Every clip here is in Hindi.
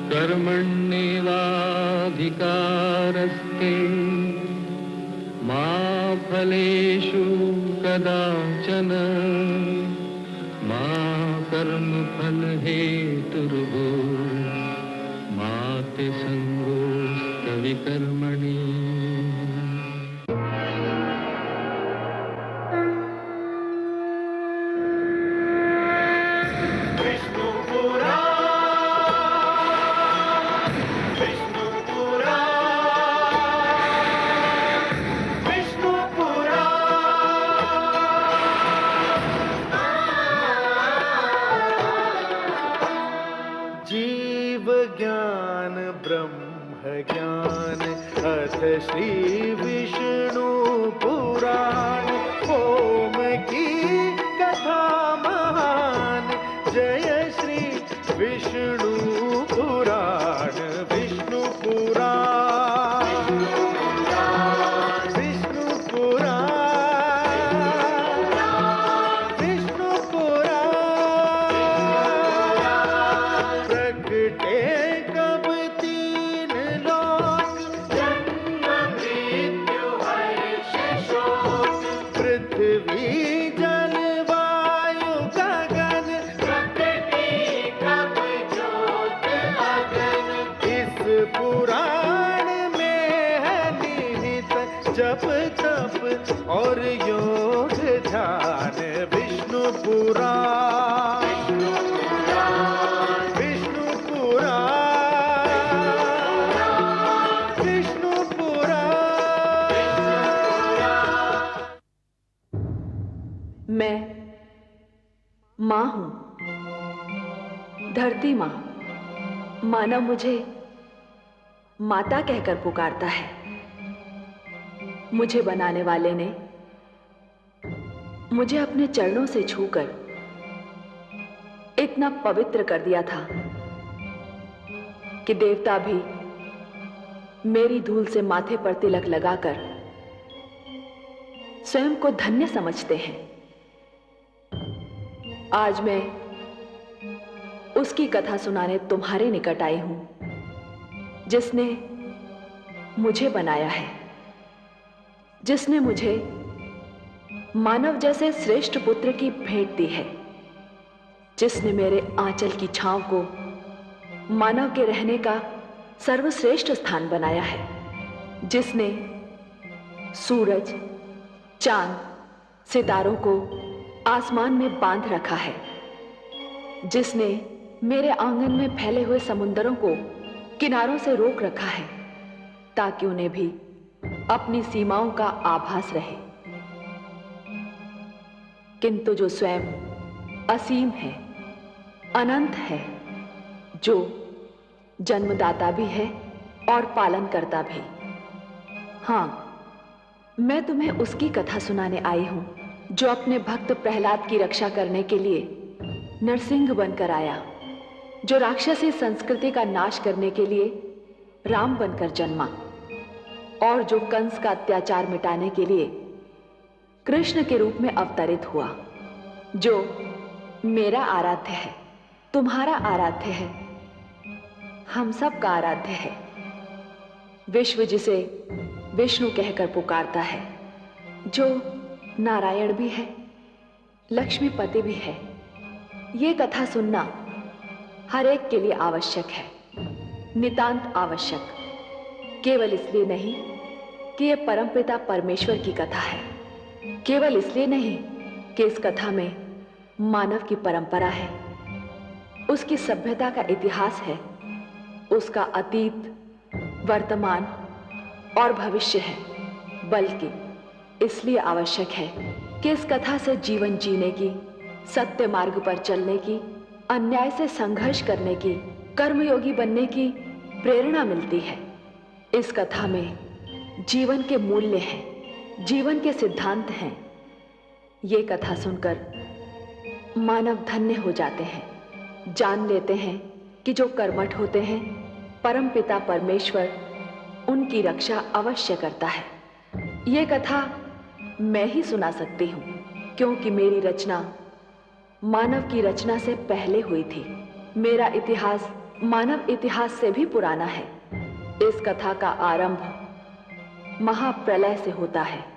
कर्मण्येवाधिकारस्ते मा फलेषु कदाचन मा कर्मफलहेतुर्भूः मा ते संगोऽस्त्वविकर्मणि। श्री विष्णु पुराण ओम की कथा महान। जय श्री विष्णु पुराण विष्णु पुराण विष्णु पुराण विष्णु पुराण। प्रगटे कब तीन लोक पृथ्वी जल वायु गगन प्रकृति कब ज्योत अगन। इस पुराण में है निहित जप तप और योग ध्यान। विष्णु पुराण विष्णु पुराण विष्णु पुराण। मैं माँ हूं, धरती माँ। मानव मुझे माता कहकर पुकारता है। मुझे बनाने वाले ने मुझे अपने चरणों से छूकर इतना पवित्र कर दिया था कि देवता भी मेरी धूल से माथे पर तिलक लगाकर स्वयं को धन्य समझते हैं। आज मैं उसकी कथा सुनाने तुम्हारे निकट आई हूं, जिसने मुझे बनाया है, जिसने मुझे मानव जैसे श्रेष्ठ पुत्र की भेंट दी है, जिसने मेरे आंचल की छांव को मानव के रहने का सर्वश्रेष्ठ स्थान बनाया है, जिसने सूरज, चांद, सितारों को आसमान में बांध रखा है, जिसने मेरे आंगन में फैले हुए समुंदरों को किनारों से रोक रखा है, ताकि उन्हें भी अपनी सीमाओं का आभास रहे। किंतु जो स्वयं असीम है, अनंत है, जो जन्मदाता भी है और पालन करता भी। हां, मैं तुम्हें उसकी कथा सुनाने आई हूं, जो अपने भक्त प्रहलाद की रक्षा करने के लिए नरसिंह बनकर आया, जो राक्षसी संस्कृति का नाश करने के लिए राम बनकर जन्मा, और जो कंस का अत्याचार मिटाने के लिए कृष्ण के रूप में अवतरित हुआ, जो मेरा आराध्य है, तुम्हारा आराध्य है, हम सब का आराध्य है। विश्व जिसे विष्णु कहकर पुकारता है, जो नारायण भी है, लक्ष्मीपति भी है। ये कथा सुनना हर एक के लिए आवश्यक है, नितांत आवश्यक। केवल इसलिए नहीं कि ये परमपिता परमेश्वर की कथा है, केवल इसलिए नहीं कि इस कथा में मानव की परंपरा है, उसकी सभ्यता का इतिहास है, उसका अतीत, वर्तमान और भविष्य है, बल्कि इसलिए आवश्यक है कि इस कथा से जीवन जीने की, सत्य मार्ग पर चलने की, अन्याय से संघर्ष करने की, कर्मयोगी बनने की प्रेरणा मिलती है। इस कथा में जीवन के मूल्य हैं, जीवन के सिद्धांत हैं। ये कथा सुनकर मानव धन्य हो जाते हैं, जान लेते हैं कि जो कर्मठ होते हैं, परमपिता परमेश्वर उनकी रक्षा अवश्य करता है। ये कथा मैं ही सुना सकती हूँ, क्योंकि मेरी रचना मानव की रचना से पहले हुई थी। मेरा इतिहास मानव इतिहास से भी पुराना है। इस कथा का आरंभ महाप्रलय से होता है।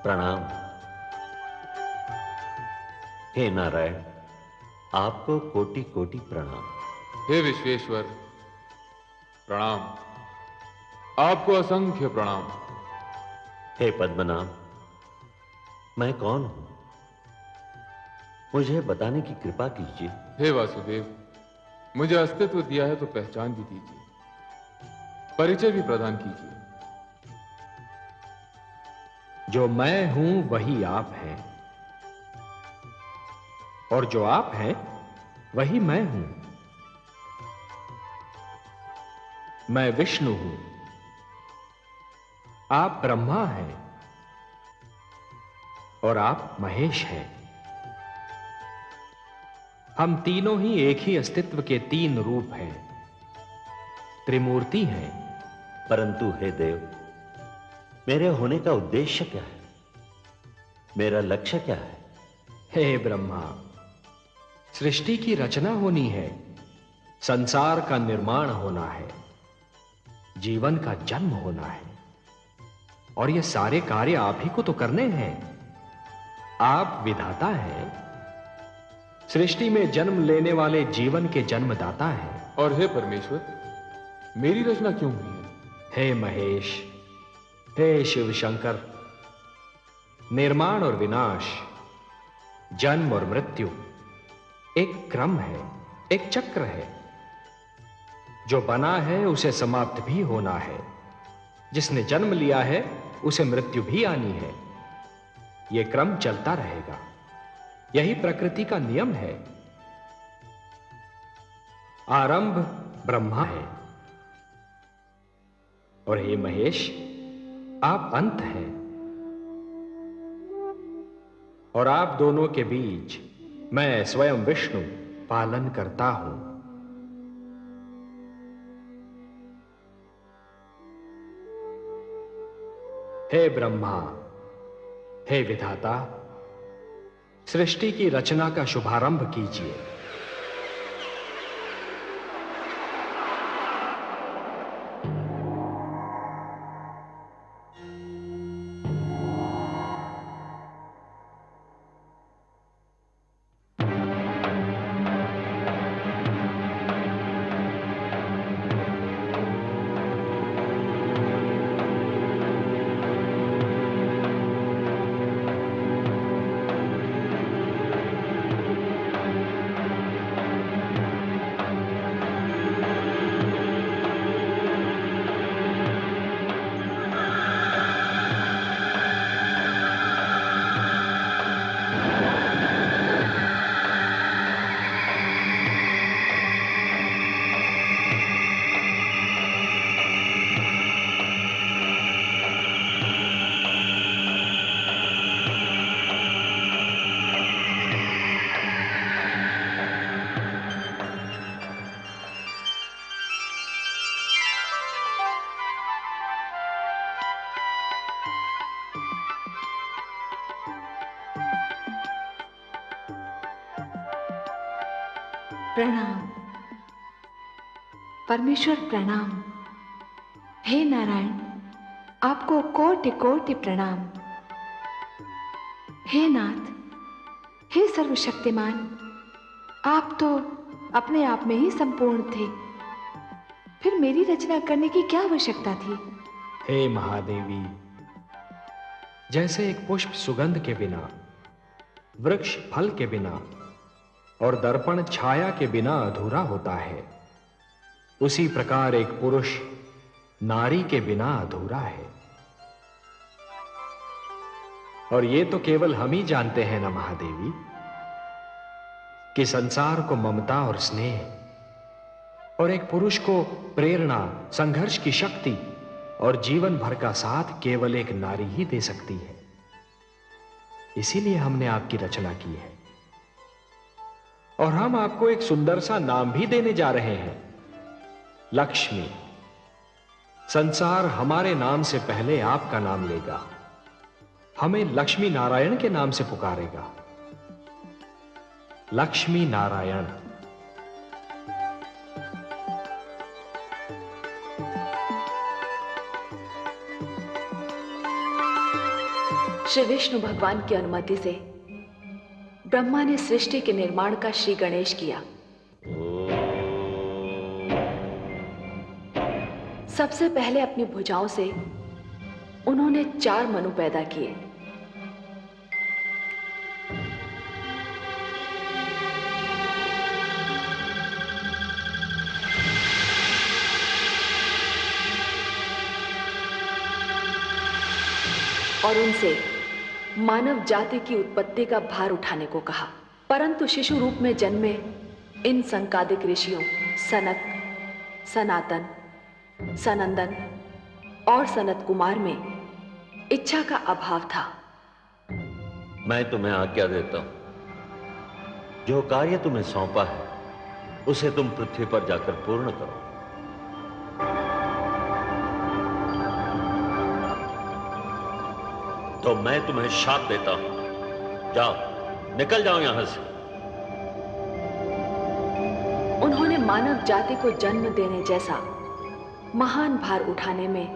प्रणाम। हे नारायण, आपको कोटि कोटि प्रणाम। हे विश्वेश्वर प्रणाम, आपको असंख्य प्रणाम। हे पद्मनाभ, मैं कौन हूं, मुझे बताने की कृपा कीजिए। हे वासुदेव, मुझे अस्तित्व दिया है तो पहचान भी दीजिए, परिचय भी प्रदान कीजिए। जो मैं हूं वही आप हैं, और जो आप हैं वही मैं हूं। मैं विष्णु हूं, आप ब्रह्मा हैं, और आप महेश हैं। हम तीनों ही एक ही अस्तित्व के तीन रूप हैं, त्रिमूर्ति हैं। परंतु हे देव, मेरे होने का उद्देश्य क्या है, मेरा लक्ष्य क्या है? हे ब्रह्मा, सृष्टि की रचना होनी है, संसार का निर्माण होना है, जीवन का जन्म होना है, और ये सारे कार्य आप ही को तो करने हैं। आप विधाता हैं, सृष्टि में जन्म लेने वाले जीवन के जन्मदाता हैं। और हे परमेश्वर, मेरी रचना क्यों हुई है? हे महेश, हे शिव शंकर, निर्माण और विनाश, जन्म और मृत्यु एक क्रम है, एक चक्र है। जो बना है उसे समाप्त भी होना है, जिसने जन्म लिया है उसे मृत्यु भी आनी है। यह क्रम चलता रहेगा, यही प्रकृति का नियम है। आरंभ ब्रह्मा है, और हे महेश, आप अंत हैं, और आप दोनों के बीच मैं स्वयं विष्णु पालन करता हूं। हे ब्रह्मा, हे विधाता, सृष्टि की रचना का शुभारंभ कीजिए। प्रणाम परमेश्वर, प्रणाम। हे नारायण, आपको कोटि कोटि प्रणाम। हे नाथ, हे सर्वशक्तिमान, आप तो अपने आप में ही संपूर्ण थे, फिर मेरी रचना करने की क्या आवश्यकता थी? हे महादेवी, जैसे एक पुष्प सुगंध के बिना, वृक्ष फल के बिना और दर्पण छाया के बिना अधूरा होता है, उसी प्रकार एक पुरुष नारी के बिना अधूरा है। और ये तो केवल हम ही जानते हैं ना महादेवी, कि संसार को ममता और स्नेह और एक पुरुष को प्रेरणा, संघर्ष की शक्ति और जीवन भर का साथ केवल एक नारी ही दे सकती है। इसीलिए हमने आपकी रचना की है और हम आपको एक सुंदर सा नाम भी देने जा रहे हैं, लक्ष्मी। संसार हमारे नाम से पहले आपका नाम लेगा, हमें लक्ष्मी नारायण के नाम से पुकारेगा। लक्ष्मी नारायण। श्री विष्णु भगवान की अनुमति से ब्रह्मा ने सृष्टि के निर्माण का श्री गणेश किया। सबसे पहले अपनी भुजाओं से उन्होंने 4 मनु पैदा किए। और उनसे मानव जाति की उत्पत्ति का भार उठाने को कहा। परंतु शिशु रूप में जन्मे इन संकादिक ऋषियों सनक, सनातन, सनंदन और सनत कुमार में इच्छा का अभाव था। मैं तुम्हें आज्ञा देता हूं, जो कार्य तुम्हें सौंपा है उसे तुम पृथ्वी पर जाकर पूर्ण करो। तो मैं तुम्हें शाप देता हूं, जाओ, निकल जाओ यहां से। उन्होंने मानव जाति को जन्म देने जैसा महान भार उठाने में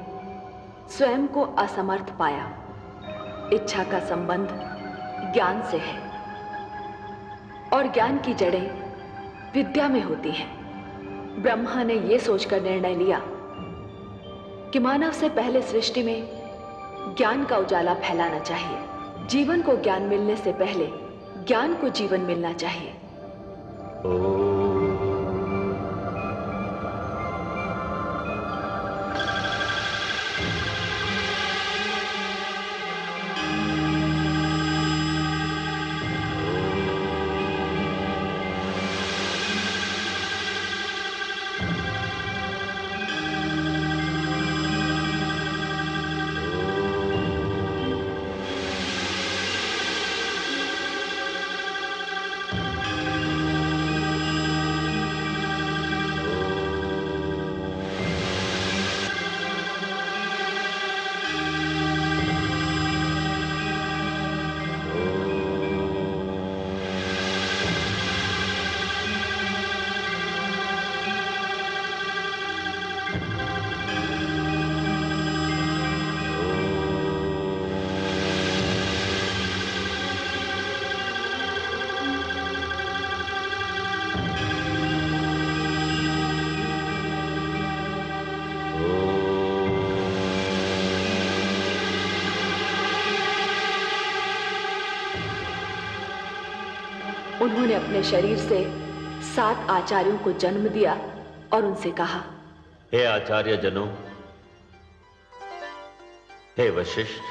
स्वयं को असमर्थ पाया। इच्छा का संबंध ज्ञान से है और ज्ञान की जड़ें विद्या में होती हैं। ब्रह्मा ने यह सोचकर निर्णय लिया कि मानव से पहले सृष्टि में ज्ञान का उजाला फैलाना चाहिए। जीवन को ज्ञान मिलने से पहले ज्ञान को जीवन मिलना चाहिए। उन्होंने अपने शरीर से 7 आचार्यों को जन्म दिया और उनसे कहा, हे आचार्य जनों, हे वशिष्ठ,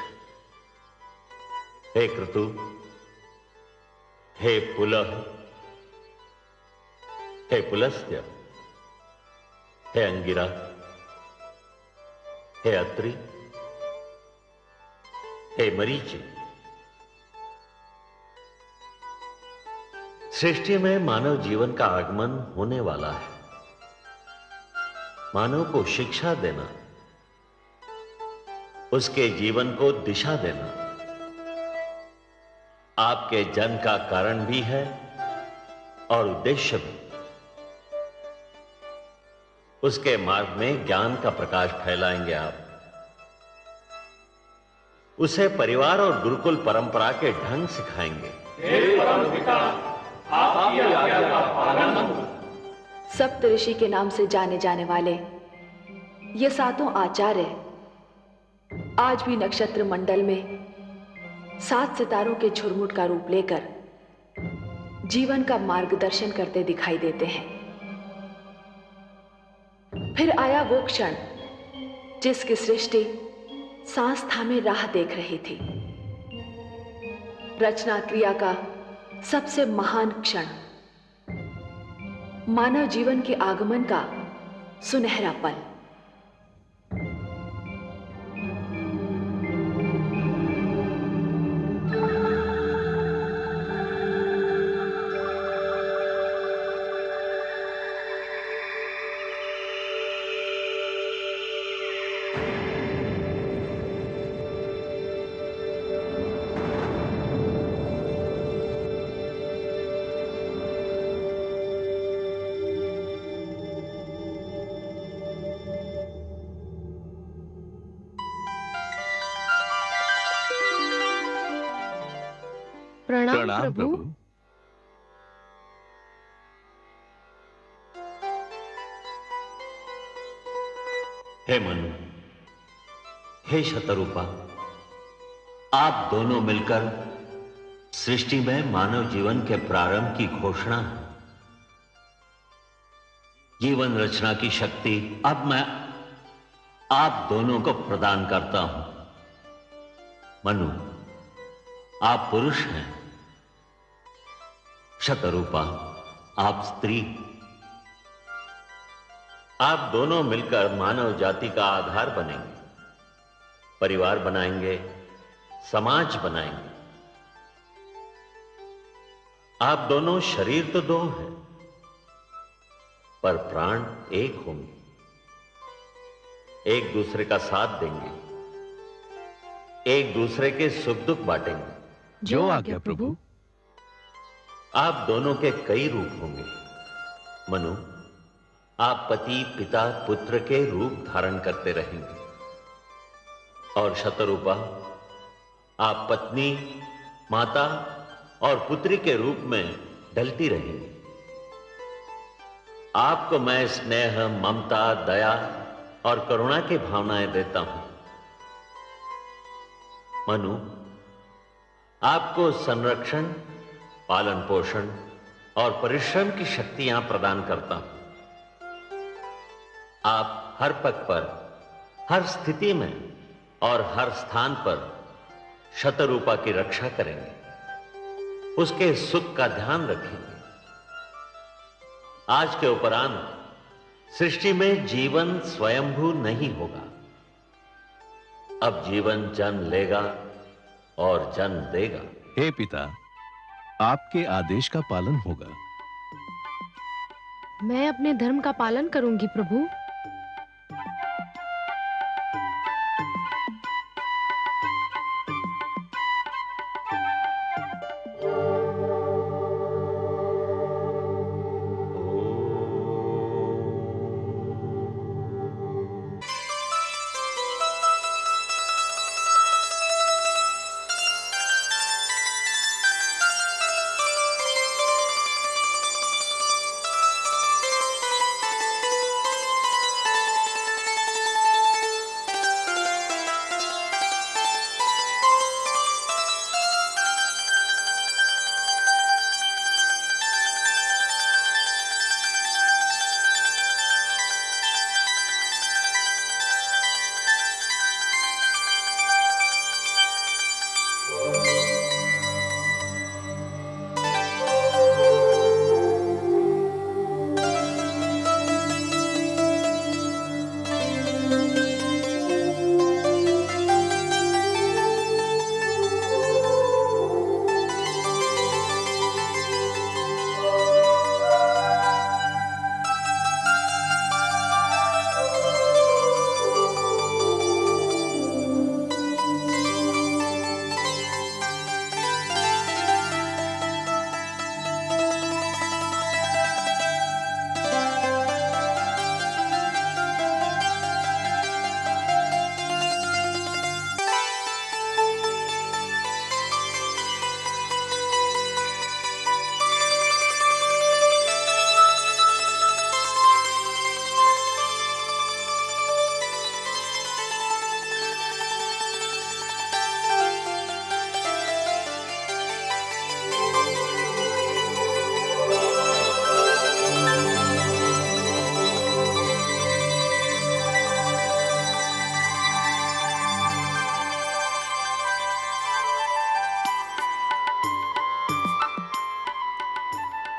हे क्रतु, हे पुलह, हे पुलस्त्य, हे अंगिरा, हे अत्रि, हे मरीचि। सृष्टि में मानव जीवन का आगमन होने वाला है। मानव को शिक्षा देना, उसके जीवन को दिशा देना आपके जन्म का कारण भी है और उद्देश्य भी। उसके मार्ग में ज्ञान का प्रकाश फैलाएंगे आप। उसे परिवार और गुरुकुल परंपरा के ढंग सिखाएंगे। सप्तऋषि के नाम से जाने जाने वाले ये सातों आचार्य आज भी नक्षत्र मंडल में 7 सितारों के झुरमुट का रूप लेकर जीवन का मार्गदर्शन करते दिखाई देते हैं। फिर आया वो क्षण जिसकी सृष्टि सांस थामे राह देख रही थी। रचना क्रिया का सबसे महान क्षण, मानव जीवन के आगमन का सुनहरा पल। प्रणाम प्रभु। हे मनु, हे शतरूपा, आप दोनों मिलकर सृष्टि में मानव जीवन के प्रारंभ की घोषणा है। जीवन रचना की शक्ति अब मैं आप दोनों को प्रदान करता हूं। मनु, आप पुरुष हैं, शतरूपा आप स्त्री। आप दोनों मिलकर मानव जाति का आधार बनेंगे, परिवार बनाएंगे, समाज बनाएंगे। आप दोनों शरीर तो दो हैं, पर प्राण एक होंगे, एक दूसरे का साथ देंगे, एक दूसरे के सुख दुख बांटेंगे। जो आज्ञा प्रभु। आप दोनों के कई रूप होंगे। मनु, आप पति पिता पुत्र के रूप धारण करते रहेंगे, और शतरूपा आप पत्नी माता और पुत्री के रूप में ढलती रहेंगी। आपको मैं स्नेह ममता दया और करुणा की भावनाएं देता हूं। मनु, आपको संरक्षण पालन पोषण और परिश्रम की शक्तियां प्रदान करता हूं। आप हर पग पर, हर स्थिति में और हर स्थान पर शतरूपा की रक्षा करेंगे, उसके सुख का ध्यान रखेंगे। आज के उपरांत सृष्टि में जीवन स्वयंभू नहीं होगा। अब जीवन जन्म लेगा और जन्म देगा। हे पिता, आपके आदेश का पालन होगा। मैं अपने धर्म का पालन करूंगी प्रभु।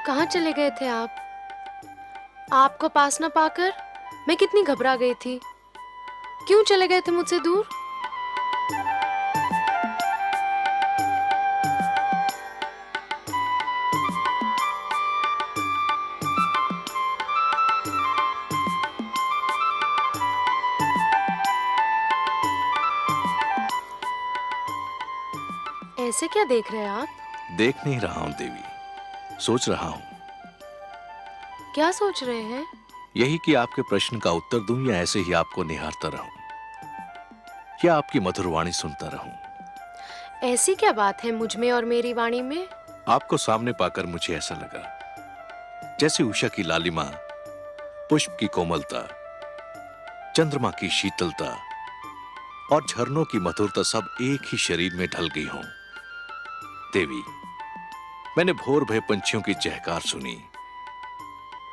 कहाँ चले गए थे आप? आपको पास न पाकर मैं कितनी घबरा गई थी। क्यों चले गए थे मुझसे दूर? ऐसे क्या देख रहे हैं आप? देख नहीं रहा हूं देवी, सोच रहा हूं। क्या सोच रहे हैं? यही कि आपके प्रश्न का उत्तर दूं या ऐसे ही आपको निहारता रहूं, या आपकी मधुर वाणी सुनता रहूं। ऐसी क्या बात है मुझ में और मेरी वाणी में? आपको सामने पाकर मुझे ऐसा लगा जैसे उषा की लालिमा, पुष्प की कोमलता, चंद्रमा की शीतलता और झरनों की मधुरता सब एक ही शरीर में ढल गई हों। देवी, मैंने भोर भय पंछियों की चहकार सुनी,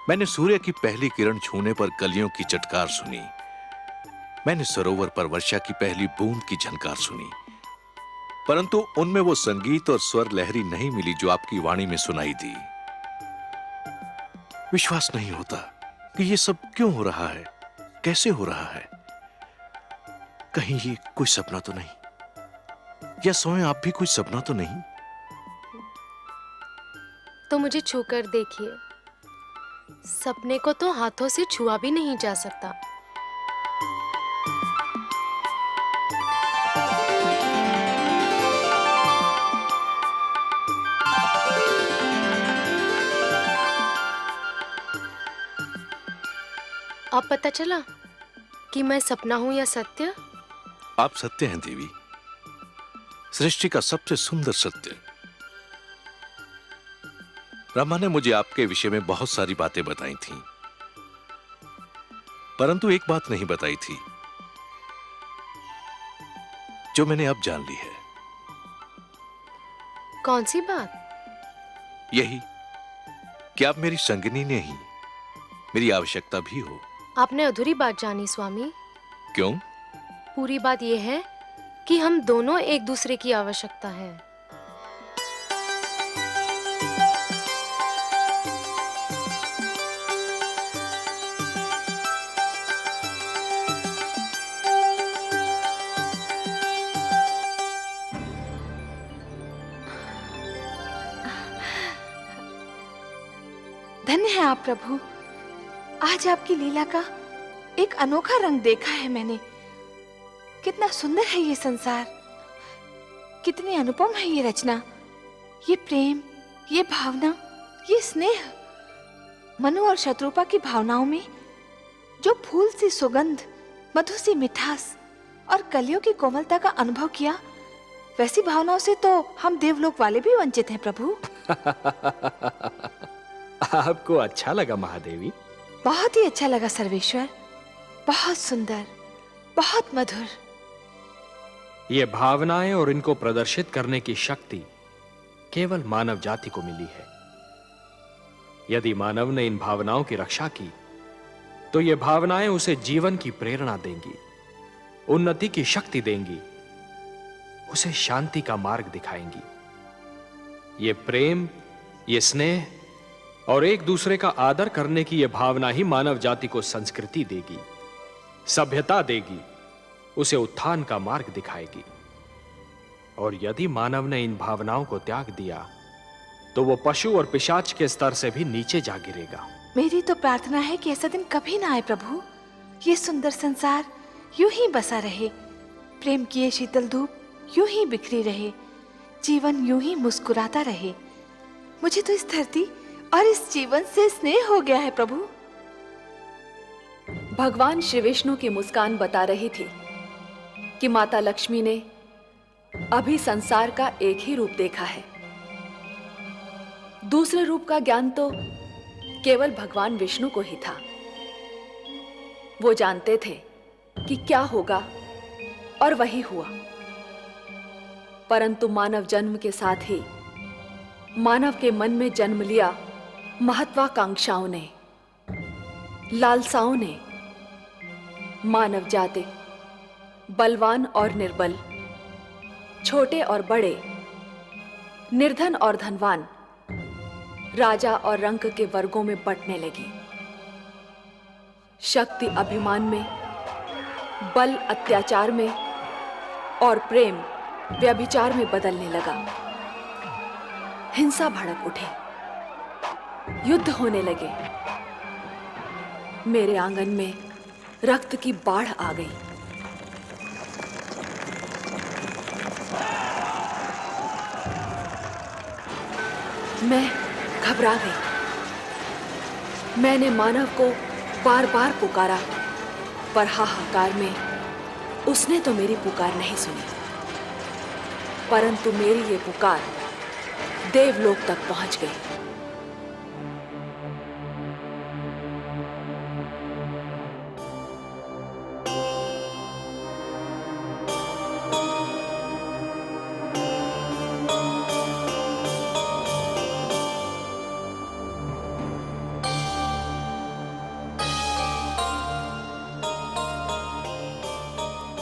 मैंने सूर्य की पहली किरण छूने पर कलियों की चटकार सुनी, मैंने सरोवर पर वर्षा की पहली बूंद की झनकार सुनी, परंतु उनमें वो संगीत और स्वर लहरी नहीं मिली जो आपकी वाणी में सुनाई दी। विश्वास नहीं होता कि ये सब क्यों हो रहा है, कैसे हो रहा है। कहीं ये कोई सपना तो नहीं, या स्वयं आप भी कोई सपना तो नहीं? तो मुझे छूकर देखिए। सपने को तो हाथों से छुआ भी नहीं जा सकता। अब पता चला कि मैं सपना हूं या सत्य? आप सत्य हैं देवी, सृष्टि का सबसे सुंदर सत्य। ब्रह्मा ने मुझे आपके विषय में बहुत सारी बातें बताई थीं, परंतु एक बात नहीं बताई थी जो मैंने अब जान ली है। कौन सी बात? यही कि आप मेरी संगिनी नहीं, मेरी आवश्यकता भी हो। आपने अधूरी बात जानी स्वामी। क्यों? पूरी बात यह है कि हम दोनों एक दूसरे की आवश्यकता है। धन्य है आप प्रभु, आज आपकी लीला का एक अनोखा रंग देखा है मैंने। कितना सुंदर है ये संसार, कितनी अनुपम है ये रचना, ये प्रेम, ये भावना, ये स्नेह। मनु और शत्रुपा की भावनाओं में जो फूल सी सुगंध, मधु सी मिठास और कलियों की कोमलता का अनुभव किया, वैसी भावनाओं से तो हम देवलोक वाले भी वंचित हैं प्रभु। आपको अच्छा लगा महादेवी? बहुत ही अच्छा लगा सर्वेश्वर, बहुत सुंदर, बहुत मधुर। ये भावनाएं और इनको प्रदर्शित करने की शक्ति केवल मानव जाति को मिली है। यदि मानव ने इन भावनाओं की रक्षा की तो ये भावनाएं उसे जीवन की प्रेरणा देंगी, उन्नति की शक्ति देंगी, उसे शांति का मार्ग दिखाएंगी। ये प्रेम, ये स्नेह और एक दूसरे का आदर करने की यह भावना ही मानव जाति को संस्कृति देगी, सभ्यता देगी, उसे उत्थान का मार्ग दिखाएगी। और यदि मानव ने इन भावनाओं को त्याग दिया तो वो पशु और पिशाच के स्तर से भी नीचे जा गिरेगा। मेरी तो प्रार्थना है कि ऐसा दिन कभी ना आए प्रभु। ये सुंदर संसार यूं ही बसा रहे, प्रेम की ये शीतल धूप यूं ही बिखरी रहे, जीवन यूं ही मुस्कुराता रहे। मुझे तो इस धरती और इस जीवन से स्नेह हो गया है प्रभु। भगवान श्री विष्णु की मुस्कान बता रही थी कि माता लक्ष्मी ने अभी संसार का एक ही रूप देखा है। दूसरे रूप का ज्ञान तो केवल भगवान विष्णु को ही था। वो जानते थे कि क्या होगा और वही हुआ। परंतु मानव जन्म के साथ ही मानव के मन में जन्म लिया महत्वाकांक्षाओं ने, लालसाओं ने। मानव जाति बलवान और निर्बल, छोटे और बड़े, निर्धन और धनवान, राजा और रंक के वर्गों में बंटने लगी। शक्ति अभिमान में, बल अत्याचार में और प्रेम व्यभिचार में बदलने लगा। हिंसा भड़क उठी, युद्ध होने लगे। मेरे आंगन में रक्त की बाढ़ आ गई। मैं घबरा गई। मैंने मानव को बार बार पुकारा, पर हाहाकार में उसने तो मेरी पुकार नहीं सुनी। परंतु मेरी ये पुकार देवलोक तक पहुंच गई।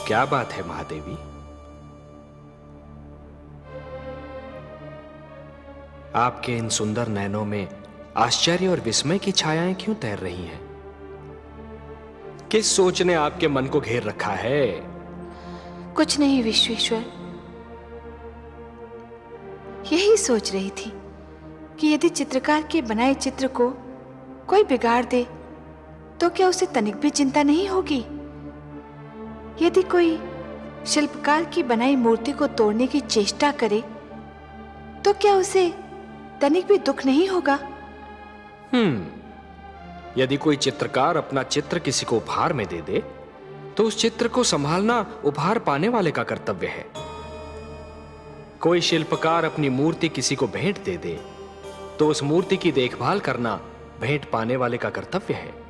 क्या बात है महादेवी? आपके इन सुंदर नयनों में आश्चर्य और विस्मय की छायाएं क्यों तैर रही हैं? किस सोच ने आपके मन को घेर रखा है? कुछ नहीं विश्वेश्वर, यही सोच रही थी कि यदि चित्रकार के बनाए चित्र को कोई बिगाड़ दे तो क्या उसे तनिक भी चिंता नहीं होगी? यदि कोई शिल्पकार की बनाई मूर्ति को तोड़ने की चेष्टा करे तो क्या उसे तनिक भी दुख नहीं होगा? यदि कोई चित्रकार अपना चित्र किसी को उपहार में दे दे तो उस चित्र को संभालना उपहार पाने वाले का कर्तव्य है। कोई शिल्पकार अपनी मूर्ति किसी को भेंट दे दे तो उस मूर्ति की देखभाल करना भेंट पाने वाले का कर्तव्य है।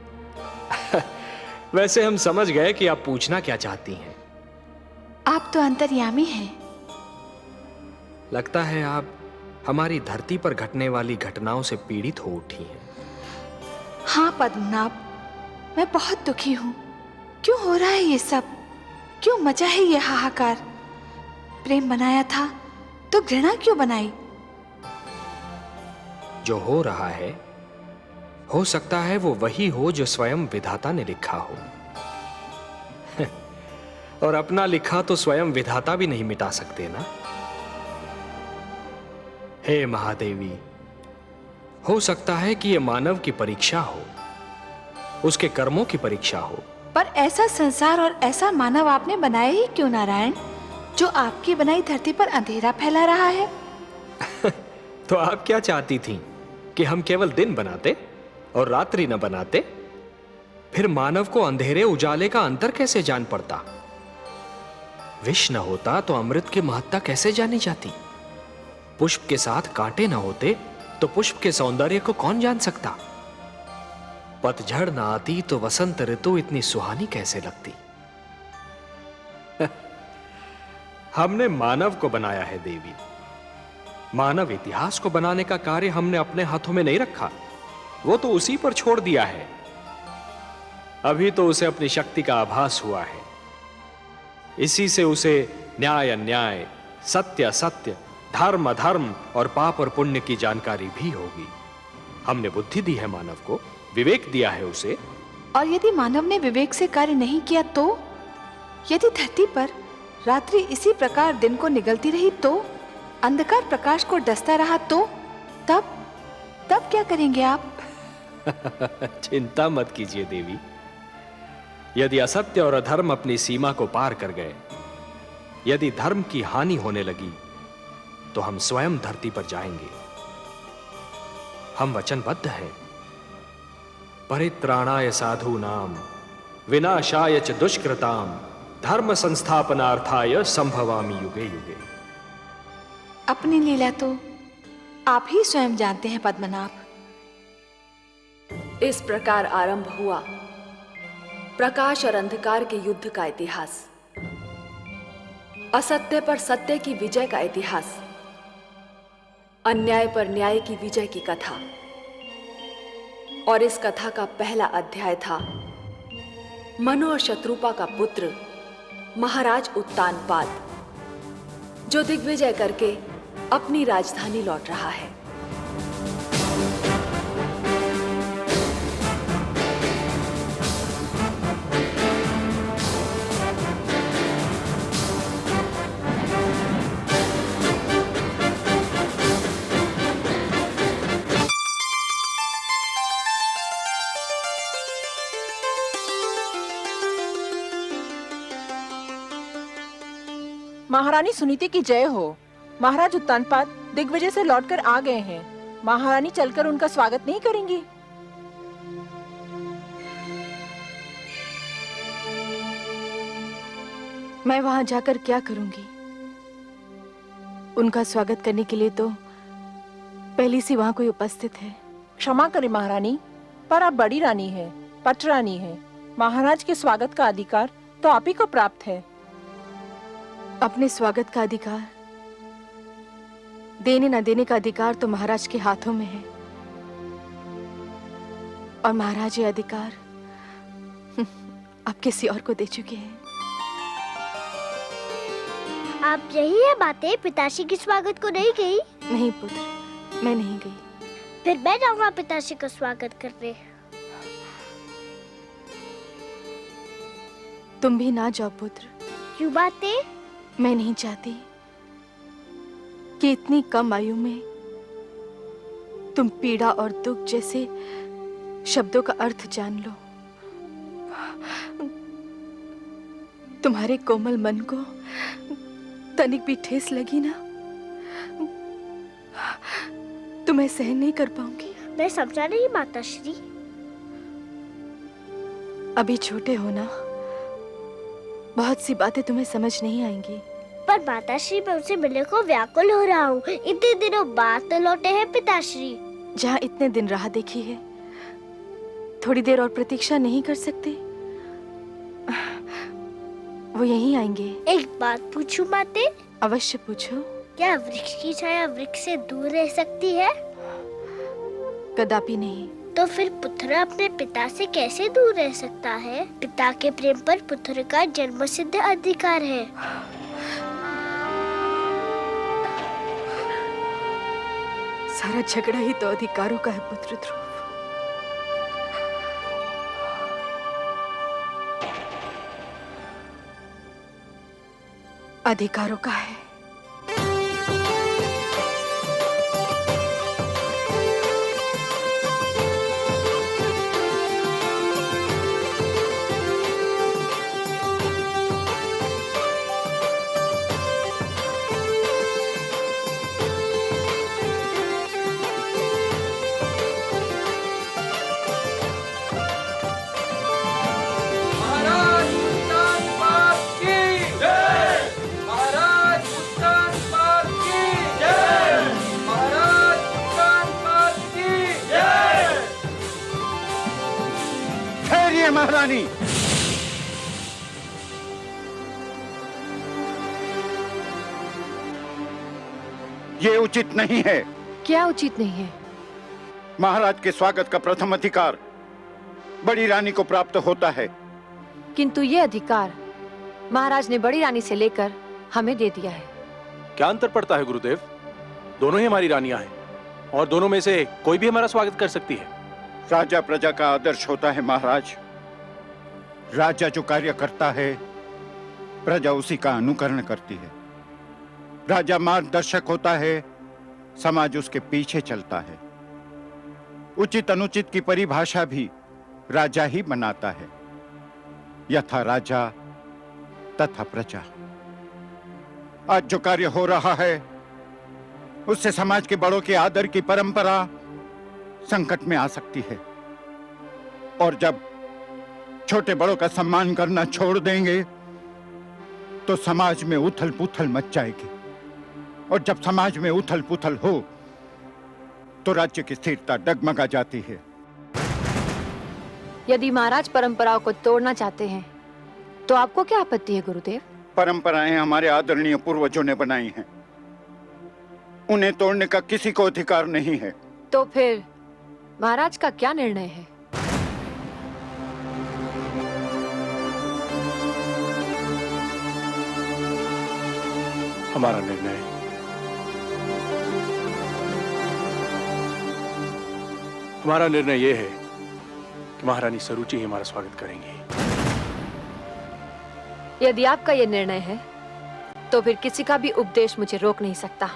वैसे हम समझ गए कि आप पूछना क्या चाहती हैं। आप तो अंतर्यामी हैं। लगता है आप हमारी धरती पर घटने वाली घटनाओं से पीड़ित हो उठी हैं। हाँ पद्मनाभ, मैं बहुत दुखी हूं। क्यों हो रहा है ये सब? क्यों मचा है ये हाहाकार? प्रेम बनाया था तो घृणा क्यों बनाई? जो हो रहा है हो सकता है वो वही हो जो स्वयं विधाता ने लिखा हो। और अपना लिखा तो स्वयं विधाता भी नहीं मिटा सकते ना। हे महादेवी, हो सकता है कि यह मानव की परीक्षा हो, उसके कर्मों की परीक्षा हो। पर ऐसा संसार और ऐसा मानव आपने बनाया ही क्यों नारायण, जो आपकी बनाई धरती पर अंधेरा फैला रहा है? तो आप क्या चाहती थीं कि हम केवल दिन बनाते और रात्रि न बनाते? फिर मानव को अंधेरे उजाले का अंतर कैसे जान पड़ता? विष न होता तो अमृत की महत्ता कैसे जानी जाती? पुष्प के साथ कांटे न होते तो पुष्प के सौंदर्य को कौन जान सकता? पतझड़ न आती तो वसंत ऋतु इतनी सुहानी कैसे लगती? हमने मानव को बनाया है देवी। मानव इतिहास को बनाने का कार्य हमने अपने हाथों में नहीं रखा, वो तो उसी पर छोड़ दिया है। अभी तो उसे अपनी शक्ति का आभास हुआ है। इसी से उसे न्याय अन्याय, सत्य असत्य, धर्म अधर्म और पाप और पुण्य की जानकारी भी होगी। हमने बुद्धि दी है मानव को, विवेक दिया है उसे। और यदि मानव ने विवेक से कार्य नहीं किया तो? यदि धरती पर रात्रि इसी प्रकार दिन को निगलती रही तो? अंधकार प्रकाश को डसता रहा तो? तब क्या करेंगे आप? चिंता मत कीजिए देवी। यदि असत्य और अधर्म अपनी सीमा को पार कर गए, यदि धर्म की हानि होने लगी, तो हम स्वयं धरती पर जाएंगे। हम वचनबद्ध हैं। परित्राणाय साधूनाम विनाशाय च दुष्कृताम धर्म संस्थापनार्थाय संभवामि युगे युगे। अपनी लीला तो आप ही स्वयं जानते हैं पद्मनाभ। इस प्रकार आरंभ हुआ प्रकाश और अंधकार के युद्ध का इतिहास, असत्य पर सत्य की विजय का इतिहास, अन्याय पर न्याय की विजय की कथा। और इस कथा का पहला अध्याय था मनु और शत्रुपा का पुत्र महाराज उत्तानपाद, जो दिग्विजय करके अपनी राजधानी लौट रहा है। महारानी सुनीति की जय हो। महाराज उत्तानपाद दिग्विजय से लौटकर आ गए हैं। महारानी चलकर उनका स्वागत नहीं करेंगी? मैं वहां जाकर क्या करूंगी? उनका स्वागत करने के लिए तो पहले से वहां कोई उपस्थित है। क्षमा करें महारानी, पर आप बड़ी रानी हैं, पट रानी हैं। महाराज के स्वागत का अधिकार तो आप ही को प्राप्त है। अपने स्वागत का अधिकार, देने न देने का अधिकार तो महाराज के हाथों में है, और महाराज ये अधिकार अब किसी और को दे चुके हैं। आप यही है बातें पिताश्री के स्वागत को नहीं गई? नहीं पुत्र, मैं नहीं गई। फिर मैं जाऊंगा पिताश्री का स्वागत करने। तुम भी ना जाओ पुत्र। क्यों बातें? मैं नहीं चाहती कि इतनी कम आयु में तुम पीड़ा और दुख जैसे शब्दों का अर्थ जान लो। तुम्हारे कोमल मन को तनिक भी ठेस लगी ना, तो मैं सहन नहीं कर पाऊंगी। मैं समझा नहीं माताश्री। अभी छोटे हो ना, बहुत सी बातें तुम्हें समझ नहीं आएंगी। पर माताश्री, मैं उनसे मिलने को व्याकुल हो रहा हूँ। इतने दिनों बाद तो लौटे हैं पिताश्री। जहाँ इतने दिन राह देखी है, थोड़ी देर और प्रतीक्षा नहीं कर सकते? वो यहीं आएंगे। एक बात पूछूं माते? अवश्य पूछो। क्या वृक्ष की छाया वृक्ष से दूर रह सकती है? कदापि नहीं। तो फिर पुत्र अपने पिता से कैसे दूर रह सकता है? पिता के प्रेम पर पुत्र का जन्मसिद्ध अधिकार है। सारा झगड़ा ही तो अधिकारों का है पुत्र ध्रुव। अधिकारों का है। महारानी, ये उचित नहीं है। क्या उचित नहीं है? महाराज के स्वागत का प्रथम अधिकार बड़ी रानी को प्राप्त होता है। किंतु ये अधिकार महाराज ने बड़ी रानी से लेकर हमें दे दिया है। क्या अंतर पड़ता है गुरुदेव? दोनों ही हमारी रानियां हैं और दोनों में से कोई भी हमारा स्वागत कर सकती है। राजा प्रजा का आदर्श होता है महाराज। राजा जो कार्य करता है, प्रजा उसी का अनुकरण करती है। राजा मार्गदर्शक होता है, समाज उसके पीछे चलता है। उचित अनुचित की परिभाषा भी राजा ही बनाता है। यथा राजा तथा प्रजा। आज जो कार्य हो रहा है, उससे समाज के बड़ों के आदर की परंपरा संकट में आ सकती है। और जब छोटे बड़ों का सम्मान करना छोड़ देंगे, तो समाज में उथल पुथल मच जाएगी। और जब समाज में उथल पुथल हो, तो राज्य की स्थिरता डगमगा जाती है। यदि महाराज परंपराओं को तोड़ना चाहते हैं, तो आपको क्या आपत्ति है गुरुदेव? परंपराएं हमारे आदरणीय पूर्वजों ने बनाई हैं। उन्हें तोड़ने का किसी को अधिकार नहीं है। तो फिर महाराज का क्या निर्णय है? हमारा निर्णय यह है कि महारानी सरुचि ही हमारा स्वागत करेंगी। यदि आपका यह निर्णय है, तो फिर किसी का भी उपदेश मुझे रोक नहीं सकता।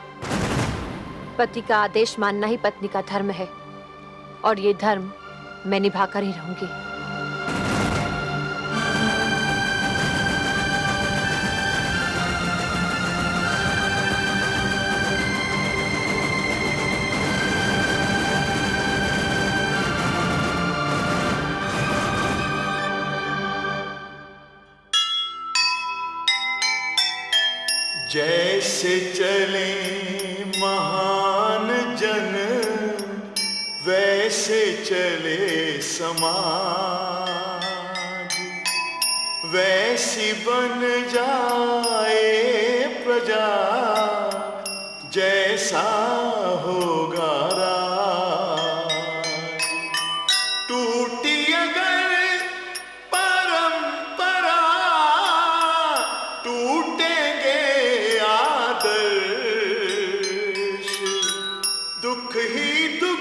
पति का आदेश मानना ही पत्नी का धर्म है, और ये धर्म मैं निभाकर ही रहूंगी। जैसे चले महान जन वैसे चले समाज, वैसी बन जाए प्रजा जैसा होगा राज। टूटी अगर परंपरा टूटेंगे आदर्श, दुख ही दुख